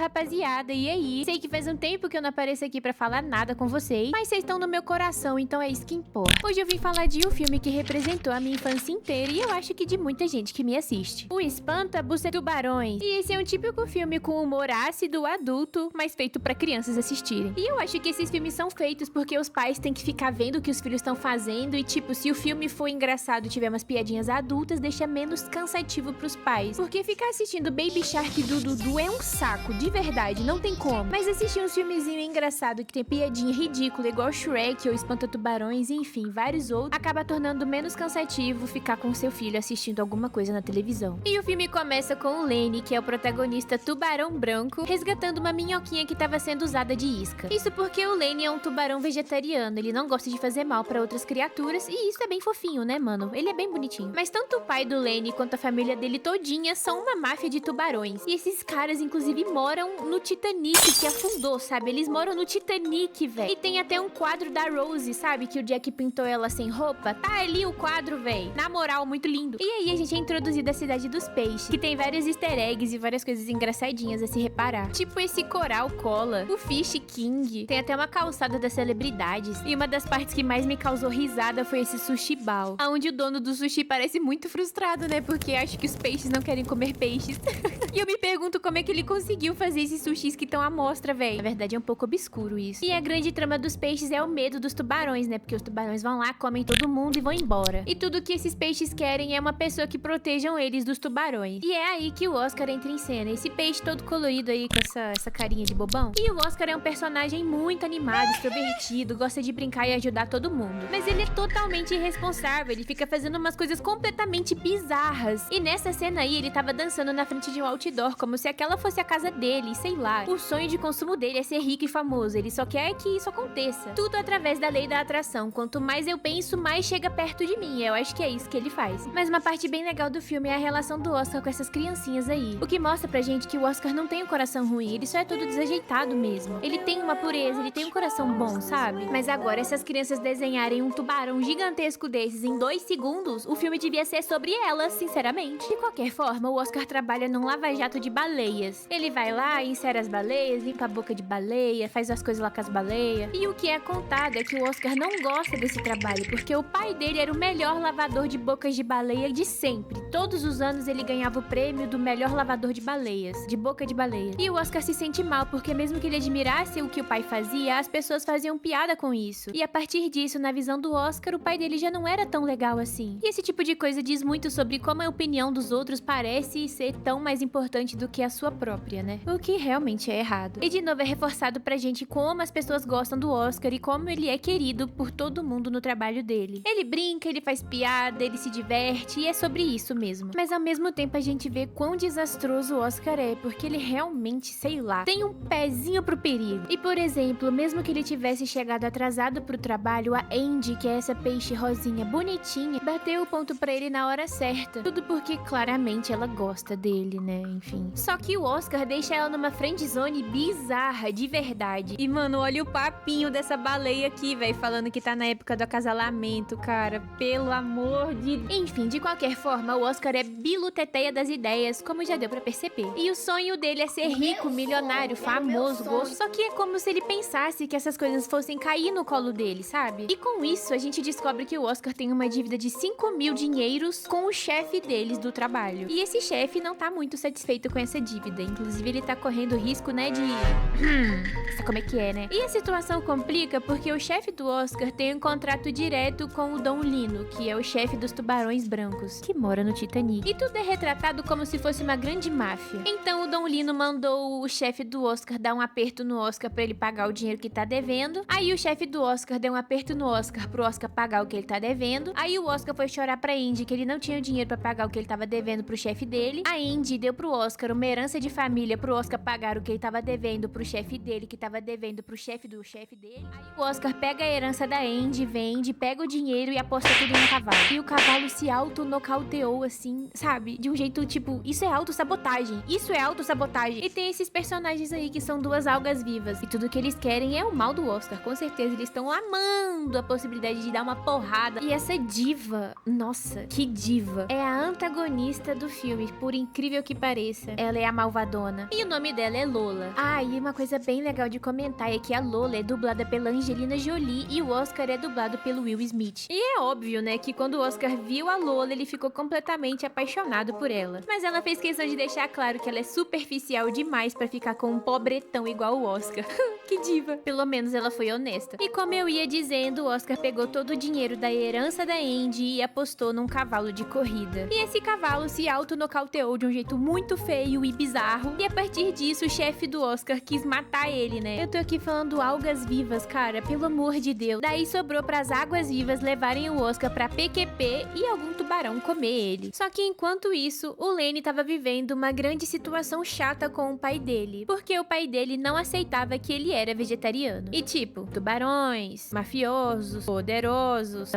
rapaziada, e aí? Sei que faz um tempo que eu não apareço aqui pra falar nada com vocês, mas vocês estão no meu coração, então é isso que importa. Hoje eu vim falar de um filme que representou a minha infância inteira e eu acho que de muita gente que me assiste. O Espanta-Buceta Tubarões. E esse é um típico filme com humor ácido, adulto, mas feito pra crianças assistirem. E eu acho que esses filmes são feitos porque os pais têm que ficar vendo o que os filhos estão fazendo e, tipo, se o filme for engraçado e tiver umas piadinhas adultas, deixa menos cansativo pros pais. Porque ficar assistindo Baby Shark do Dudu é um saco, de verdade, não tem como. Mas assistir uns filmezinhos engraçados que tem piadinha ridícula, igual Shrek ou Espanta-Tubarões, enfim, vários outros, acaba tornando menos cansativo ficar com seu filho assistindo alguma coisa na televisão. E o filme começa com o Lenny, que é o protagonista tubarão branco, resgatando uma minhoquinha que estava sendo usada de isca. Isso porque o Lenny é um tubarão vegetariano, ele não gosta de fazer mal para outras criaturas, e isso é bem fofinho, né, mano? Ele é bem bonitinho. Mas tanto o pai do Lenny quanto a família dele todinha são uma máfia de tubarões. E esses caras, inclusive, moram no Titanic, que afundou, sabe? Eles moram no Titanic, velho. E tem até um quadro da Rose, sabe? Que o Jack pintou ela sem roupa. Tá ali o quadro, velho. Na moral, muito lindo. E aí a gente é introduzido à Cidade dos Peixes, que tem vários easter eggs e várias coisas engraçadinhas a se reparar. Tipo esse coral cola, o Fish King, tem até uma calçada das celebridades. E uma das partes que mais me causou risada foi esse sushi ball, onde o dono do sushi parece muito frustrado, né? Porque acha que os peixes não querem comer peixes. E eu me pergunto como é que ele conseguiu fazer esses sushis que estão à mostra, velho. Na verdade é um pouco obscuro isso. E a grande trama dos peixes é o medo dos tubarões, né? Porque os tubarões vão lá, comem todo mundo e vão embora. E tudo que esses peixes querem é uma pessoa que protejam eles dos tubarões. E é aí que o Oscar entra em cena. Esse peixe todo colorido aí, com essa carinha de bobão. E o Oscar é um personagem muito animado, extrovertido, gosta de brincar e ajudar todo mundo. Mas ele é totalmente irresponsável, ele fica fazendo umas coisas completamente bizarras. E nessa cena aí, ele tava dançando na frente de um outdoor, como se aquela fosse a casa dele, sei lá. O sonho de consumo dele é ser rico e famoso, ele só quer que isso aconteça. Tudo através da lei da atração. Quanto mais eu penso, mais chega perto de mim. Eu acho que é isso que ele faz. Mas uma parte bem legal do filme é a relação do Oscar com essas criancinhas aí. O que mostra pra gente que o Oscar não tem um coração ruim, ele só é todo desajeitado mesmo. Ele tem uma pureza, ele tem um coração bom, sabe? Mas agora, essas crianças desenharem um tubarão gigantesco desses em 2 segundos, o filme devia ser sobre elas, sinceramente. De qualquer forma, o Oscar trabalha num lava-jato de baleias. Ele vai lá, insere as baleias, limpa a boca de baleia, faz as coisas lá com as baleias. E o que é contado é que o Oscar não gosta desse trabalho, porque o pai dele era o melhor lavador de bocas de baleia de sempre. Todos os anos ele ganhava o prêmio do melhor lavador de baleias, de boca de baleia. E o Oscar se sente mal, porque mesmo que ele admirasse o que o pai fazia, as pessoas faziam piada com isso. E a partir disso, na visão do Oscar, o pai dele já não era tão legal assim. E esse tipo de coisa diz muito sobre como a opinião dos outros parece ser tão mais importante do que a sua própria, né? O que realmente é errado. E de novo é reforçado pra gente como as pessoas gostam do Oscar e como ele é querido por todo mundo no trabalho dele. Ele brinca, ele faz piada, ele se diverte e é sobre isso mesmo. Mas ao mesmo tempo a gente vê quão desastroso o Oscar é, porque ele realmente, sei lá, tem um pezinho pro perigo. E por exemplo, mesmo que ele tivesse chegado atrasado pro trabalho, a Andy, que é essa peixe rosinha bonitinha, bateu o ponto pra ele na hora certa. Tudo porque claramente ela gosta dele, né? Enfim. Só que o Oscar deixa ela numa friendzone bizarra, de verdade. E mano, olha o papinho dessa baleia aqui, velho, falando que tá na época do acasalamento, cara. Pelo amor de... Enfim, de qualquer forma, o Oscar é biluteteia das ideias, como já deu pra perceber. E o sonho dele é ser rico, milionário, famoso, gosto. Só que é como se ele pensasse que essas coisas fossem cair no colo dele, sabe? E com isso, a gente descobre que o Oscar tem uma dívida de 5 mil dinheiros com o chefe deles do trabalho. E esse chefe não tá muito satisfeito com essa dívida. Inclusive, ele tá correndo risco, né, de... Sabe como é que é, né? E a situação complica porque o chefe do Oscar tem um contrato direto com o Don Lino, que é o chefe dos tubarões brancos, que mora no Titanic. E tudo é retratado como se fosse uma grande máfia. Então, o Don Lino mandou o chefe do Oscar dar um aperto no Oscar pra ele pagar o dinheiro que tá devendo. Aí o chefe do Oscar deu um aperto no Oscar pro Oscar pagar o que ele tá devendo. Aí o Oscar foi chorar pra Andy que ele não tinha dinheiro pra pagar o que ele tava devendo pro chefe dele. A Andy deu pro Oscar uma herança de família pro Oscar pagar o que ele tava devendo pro chefe dele, que tava devendo pro chefe do chefe dele. Aí o Oscar pega a herança da Andy, vende, pega o dinheiro e aposta tudo no cavalo. E o cavalo se auto-nocauteou assim, sabe? De um jeito tipo, isso é autossabotagem. Isso é autossabotagem. E tem esses personagens aí que são duas algas vivas. E tudo que eles querem é o mal do Oscar. Com certeza eles estão amando a possibilidade de dar uma porrada. E essa diva, nossa, que diva. É a antagonista do filme, por incrível que pareça. Ela é a malvadona. E o nome dela é Lola. Ah, e uma coisa bem legal de comentar é que a Lola é dublada pela Angelina Jolie e o Oscar é dublado pelo Will Smith. E é óbvio, né, que quando o Oscar viu a Lola, ele ficou completamente apaixonado por ela. Mas ela fez questão de deixar claro que ela é superficial demais pra ficar com um pobretão igual o Oscar. Que diva. Pelo menos ela foi honesta. E como eu ia dizendo, o Oscar pegou todo o dinheiro da herança da Andy e apostou num cavalo de corrida. E esse cavalo se auto-nocauteou de um jeito muito feio e bizarro. E a partir disso, o chefe do Oscar quis matar ele, né? Eu tô aqui falando algas vivas, cara, pelo amor de Deus. Daí sobrou pras águas vivas levarem o Oscar pra PQP e algum tubarão comer ele. Só que enquanto isso, o Lenny tava vivendo uma grande situação chata com o pai dele. Porque o pai dele não aceitava que ele era vegetariano. E tipo, tubarões, mafiosos, poderosos,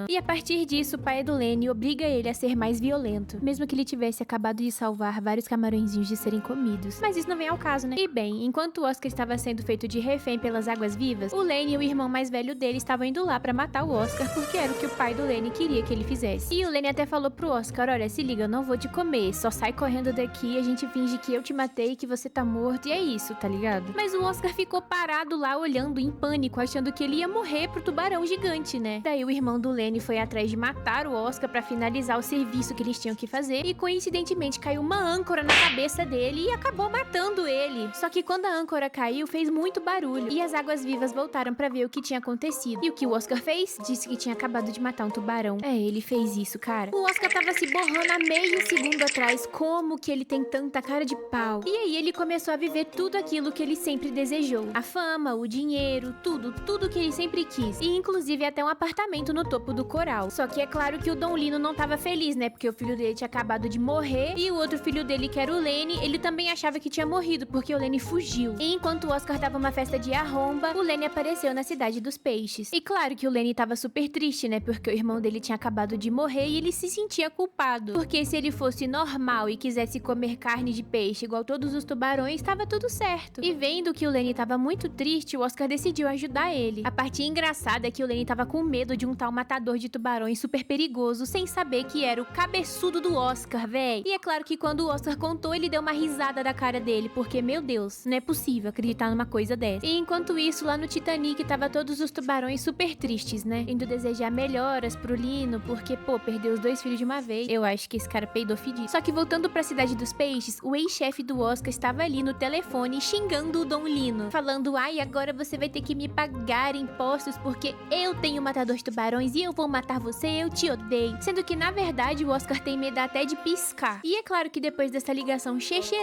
E a partir disso, o pai do Lenny obriga ele a ser mais violento, mesmo que ele tivesse acabado de salvar vários camarõezinhos de serem comidos. Mas isso não vem ao caso, né? E bem, enquanto o Oscar estava sendo feito de refém pelas águas vivas, o Lenny e o irmão mais velho dele estavam indo lá pra matar o Oscar, porque era o que o pai do Lenny queria que ele fizesse. E o Lenny até falou pro Oscar, olha, se liga, eu não vou te comer, só sai correndo daqui, a gente finge que eu te matei, que você tá morto, e é isso, tá ligado? Mas o Oscar ficou parado lá olhando em pânico, achando que ele ia morrer pro tubarão gigante, né? Daí o irmão do Lenny foi atrás de matar o Oscar pra finalizar o serviço que eles tinham que fazer, e coincidentemente caiu uma âncora na cabeça dele e acabou matando ele. Só que quando a âncora caiu, fez muito barulho, e as águas vivas voltaram pra ver o que tinha acontecido. E o que o Oscar fez? Disse que tinha acabado de matar um tubarão. É, ele fez isso, cara. O Oscar tava se borrando há meio segundo atrás. Como que ele tem tanta cara de pau? E aí ele começou a viver tudo aquilo que ele sempre desejou. A fama, o dinheiro, tudo que ele sempre quis. E inclusive até um apartamento no topo do coral. Só que é claro que o Don Lino não tava feliz, né? Porque o filho dele tinha acabado de morrer e o outro filho dele, que era o Lenny, ele também achava que tinha morrido, porque o Lenny fugiu. E enquanto o Oscar tava numa festa de arromba, o Lenny apareceu na cidade dos peixes. E claro que o Lenny tava super triste, né? Porque o irmão dele tinha acabado de morrer e ele se sentia culpado. Porque se ele fosse normal e quisesse comer carne de peixe igual todos os tubarões, tava tudo certo. E vendo que o Lenny tava muito triste, o Oscar decidiu ajudar ele. A parte engraçada é que o Lenny tava com medo de um tal matador de tubarões super perigoso, sem saber que era o cabeçudo do Oscar, véi. E é claro que quando o Oscar contou, ele deu uma risada da cara dele, porque, meu Deus, não é possível acreditar numa coisa dessa. E enquanto isso, lá no Titanic, tava todos os tubarões super tristes, né? Indo desejar melhoras pro Lino, porque, pô, perdeu os 2 filhos de uma vez. Eu acho que esse cara peidou fedido. Só que voltando pra cidade dos peixes, o ex-chefe do Oscar estava ali no telefone xingando o Don Lino, falando, ai, agora você vai ter que me pagar impostos porque eu tenho um matador de tubarões e eu vou matar você, eu te odeio. Sendo que, na verdade, o Oscar tem medo até de piscar. E é claro que depois dessa ligação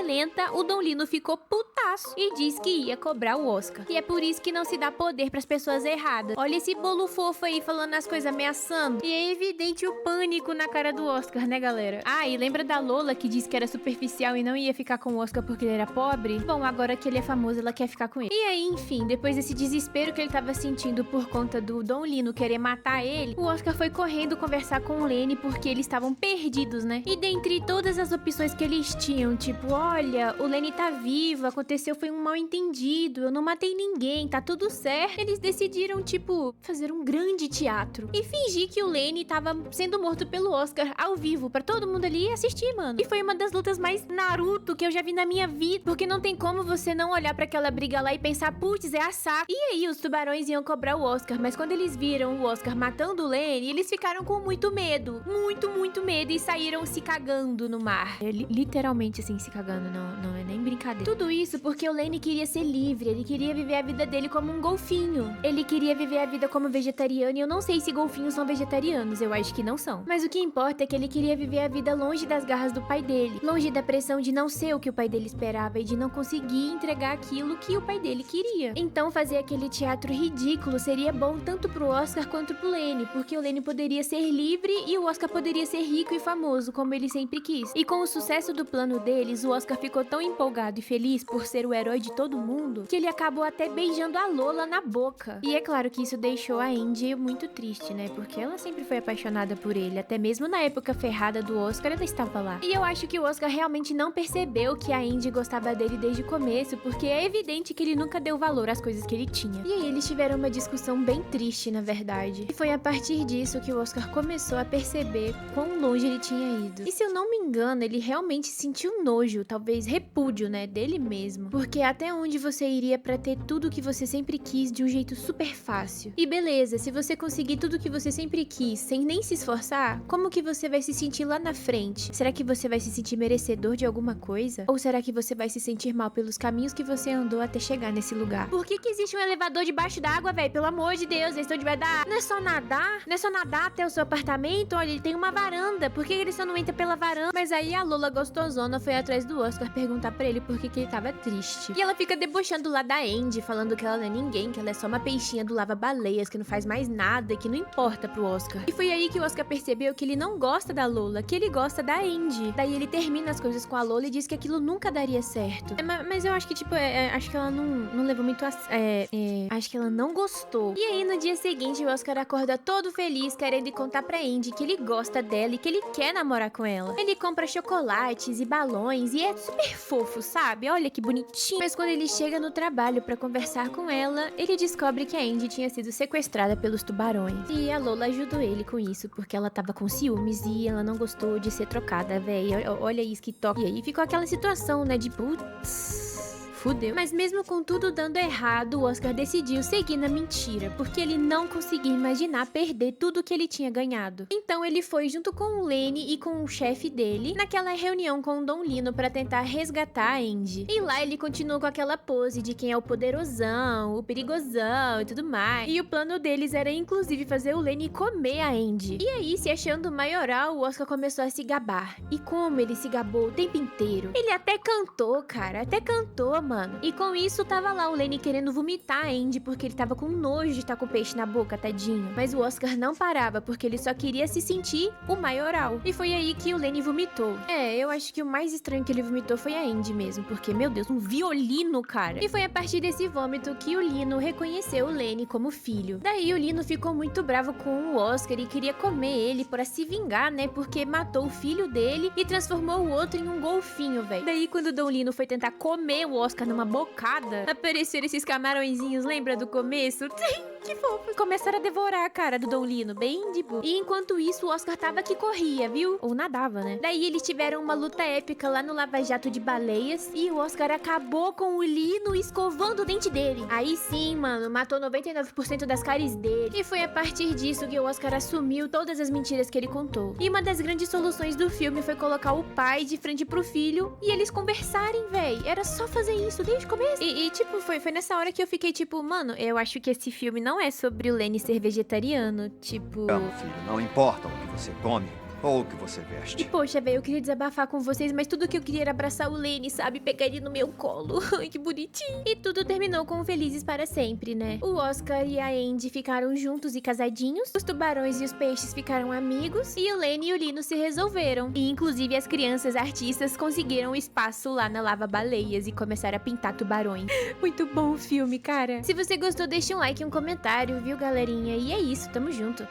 lenta, o Don Lino ficou putaço e disse que ia cobrar o Oscar. E é por isso que não se dá poder pras pessoas erradas. Olha esse bolo fofo aí falando as coisas ameaçando. E é evidente o pânico na cara do Oscar, né, galera? Ah, e lembra da Lola que disse que era superficial e não ia ficar com o Oscar porque ele era pobre? Bom, agora que ele é famoso, ela quer ficar com ele. E aí, enfim, depois desse desespero que ele tava sentindo por conta do Don Lino querer matar ele, o Oscar foi correndo conversar com o Lenny porque eles estavam perdidos, né? E dentre todas as opções que eles tinham, tipo, olha, o Lenny tá vivo, aconteceu foi um mal entendido, eu não matei ninguém, tá tudo certo. Eles decidiram, tipo, fazer um grande teatro e fingir que o Lenny tava sendo morto pelo Oscar ao vivo, pra todo mundo ali assistir, mano. E foi uma das lutas mais Naruto que eu já vi na minha vida, porque não tem como você não olhar pra aquela briga lá e pensar, putz, é a saca. E aí os tubarões iam cobrar o Oscar, mas quando eles viram o Oscar matando o Lenny, eles ficaram com muito medo, muito medo, e saíram se cagando no mar. Literalmente assim, se cagando, não é nem brincadeira. Tudo isso porque o Lenny queria ser livre, ele queria viver a vida dele como um golfinho. Ele queria viver a vida como vegetariano, e eu não sei se golfinhos são vegetarianos, eu acho que não são. Mas o que importa é que ele queria viver a vida longe das garras do pai dele, longe da pressão de não ser o que o pai dele esperava e de não conseguir entregar aquilo que o pai dele queria. Então fazer aquele teatro ridículo seria bom tanto pro Oscar quanto pro Lenny, porque o Lenny poderia ser livre e o Oscar poderia ser rico e famoso, como ele sempre quis. E com o sucesso do plano deles, o Oscar ficou tão empolgado e feliz por ser o herói de todo mundo, que ele acabou até beijando a Lola na boca. E é claro que isso deixou a Andy muito triste, né? Porque ela sempre foi apaixonada por ele, até mesmo na época ferrada do Oscar, ela estava lá. E eu acho que o Oscar realmente não percebeu que a Andy gostava dele desde o começo, porque é evidente que ele nunca deu valor às coisas que ele tinha. E aí eles tiveram uma discussão bem triste, na verdade. E foi a partir disso que o Oscar começou a perceber quão longe ele tinha ido. E se eu não me engano, ele realmente se sentiu nojo, talvez repúdio, né, dele mesmo. Porque até onde você iria pra ter tudo que você sempre quis de um jeito super fácil? E beleza, se você conseguir tudo que você sempre quis, sem nem se esforçar, como que você vai se sentir lá na frente? Será que você vai se sentir merecedor de alguma coisa? Ou será que você vai se sentir mal pelos caminhos que você andou até chegar nesse lugar? Por que existe um elevador debaixo d'água, velho? Pelo amor de Deus, eles estão debaixo da... Não é só nadar? Não é só nadar até o seu apartamento? Olha, ele tem uma varanda. Por que ele só não entra pela varanda? Mas aí a Lola gostosona foi atrás do Oscar perguntar pra ele por que ele tava triste. E ela fica debochando lá da Andy, falando que ela não é ninguém, que ela é só uma peixinha do lava-baleias, que não faz mais nada e que não importa pro Oscar. E foi aí que o Oscar percebeu que ele não gosta da Lola, que ele gosta da Andy. Daí ele termina as coisas com a Lola e diz que aquilo nunca daria certo. Mas eu acho que, tipo, acho que ela não levou muito a... acho que ela não gostou. E aí, no dia seguinte, o Oscar acorda todo feliz, querendo contar pra Andy que ele gosta dela e que ele quer namorar com ela. Ele compra chocolates e balões e é super fofo, sabe? Olha que bonitinho. Mas quando ele chega no trabalho pra conversar com ela, ele descobre que a Andy tinha sido sequestrada pelos tubarões. E a Lola ajudou ele com isso, porque ela tava com ciúmes e ela não gostou de ser trocada, véi. Olha isso que toca. E aí ficou aquela situação, né, de putz... Fudeu. Mas mesmo com tudo dando errado, o Oscar decidiu seguir na mentira, porque ele não conseguia imaginar perder tudo que ele tinha ganhado. Então ele foi junto com o Lenny e com o chefe dele naquela reunião com o Don Lino pra tentar resgatar a Andy. E lá ele continuou com aquela pose de quem é o poderosão, o perigosão e tudo mais. E o plano deles era inclusive fazer o Lenny comer a Andy. E aí, se achando maioral, o Oscar começou a se gabar. E como ele se gabou o tempo inteiro. Ele até cantou, cara, até cantou, mano. E com isso, tava lá o Lenny querendo vomitar a Andy, porque ele tava com nojo de estar com peixe na boca, tadinho. Mas o Oscar não parava, porque ele só queria se sentir o maioral. E foi aí que o Lenny vomitou. Eu acho que o mais estranho que ele vomitou foi a Andy mesmo, porque, meu Deus, um violino, cara. E foi a partir desse vômito que o Lino reconheceu o Lenny como filho. Daí o Lino ficou muito bravo com o Oscar e queria comer ele pra se vingar, né, porque matou o filho dele e transformou o outro em um golfinho, velho. Daí quando o Don Lino foi tentar comer o Oscar numa bocada, apareceram esses camarõezinhos, lembra do começo? Que fofo. Começaram a devorar a cara do Don Lino, bem de boa. E enquanto isso, o Oscar tava que corria, viu? Ou nadava, né? Daí eles tiveram uma luta épica lá no lava-jato de baleias e o Oscar acabou com o Lino escovando o dente dele. Aí sim, mano, matou 99% das cáries dele. E foi a partir disso que o Oscar assumiu todas as mentiras que ele contou. E uma das grandes soluções do filme foi colocar o pai de frente pro filho e eles conversarem, véi. Era só fazer isso desde o começo. Tipo, foi nessa hora que eu fiquei tipo, mano, eu acho que esse filme não é sobre o Lenny ser vegetariano, tipo... Calma, filho, não importa o que você come ou o que você veste. E poxa, velho, eu queria desabafar com vocês, mas tudo que eu queria era abraçar o Lenny, sabe? Pegar ele no meu colo. Ai, que bonitinho. E tudo terminou com felizes para sempre, né? O Oscar e a Andy ficaram juntos e casadinhos, os tubarões e os peixes ficaram amigos, e o Lenny e o Lino se resolveram. E inclusive as crianças artistas conseguiram espaço lá na lava-baleias e começaram a pintar tubarões. Muito bom o filme, cara. Se você gostou, deixa um like e um comentário, viu, galerinha? E é isso, tamo junto.